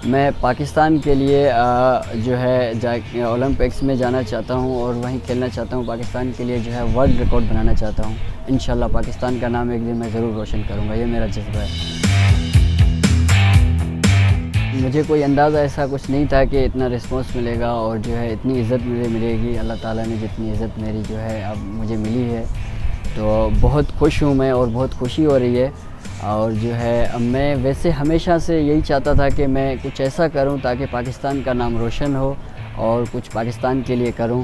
मैं पाकिस्तान के लिए जो है ओलंपिक्स में जाना चाहता हूँ और वहीं खेलना चाहता हूँ। पाकिस्तान के लिए जो है वर्ल्ड रिकॉर्ड बनाना चाहता हूँ। इंशाल्लाह पाकिस्तान का नाम एक दिन मैं ज़रूर रोशन करूँगा, ये मेरा जज्बा है। मुझे कोई अंदाज़ा ऐसा कुछ नहीं था कि इतना रिस्पॉन्स मिलेगा और जो है इतनी इज़्ज़त मुझे मिलेगी। अल्लाह ताला ने जितनी इज़्ज़त मेरी जो है अब मुझे मिली है, तो बहुत खुश हूँ मैं और बहुत खुशी हो रही है। और जो है मैं वैसे हमेशा से यही चाहता था कि मैं कुछ ऐसा करूं ताकि पाकिस्तान का नाम रोशन हो और कुछ पाकिस्तान के लिए करूं।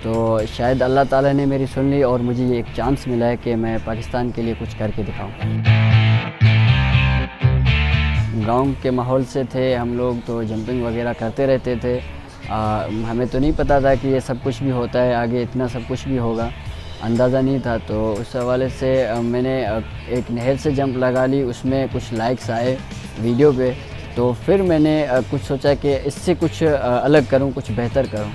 तो शायद अल्लाह ताला ने मेरी सुन ली और मुझे ये एक चांस मिला है कि मैं पाकिस्तान के लिए कुछ करके दिखाऊं। गांव के माहौल से थे हम लोग, तो जंपिंग वगैरह करते रहते थे। हमें तो नहीं पता था कि ये सब कुछ भी होता है, आगे इतना सब कुछ भी होगा, अंदाज़ा नहीं था। तो उस हवाले से मैंने एक नहर से जंप लगा ली, उसमें कुछ लाइक्स आए वीडियो पे। तो फिर मैंने कुछ सोचा कि इससे कुछ अलग करूं, कुछ बेहतर करूं।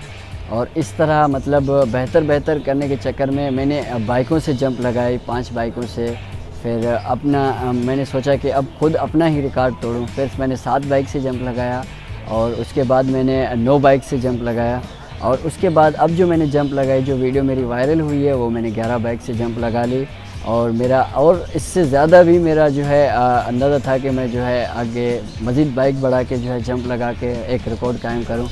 और इस तरह मतलब बेहतर करने के चक्कर में मैंने बाइकों से जंप लगाई, 5 बाइकों से। फिर अपना मैंने सोचा कि अब खुद अपना ही रिकॉर्ड तोड़ूं। फिर मैंने 7 बाइक से जंप लगाया और उसके बाद मैंने 9 बाइक से जंप लगाया। और उसके बाद अब जो मैंने जंप लगाई, जो वीडियो मेरी वायरल हुई है, वो मैंने 11 बाइक से जंप लगा ली। और मेरा और इससे ज़्यादा भी मेरा जो है अंदाज़ा था कि मैं जो है आगे मज़ीद बाइक बढ़ा के जो है जंप लगा के एक रिकॉर्ड कायम करूँ।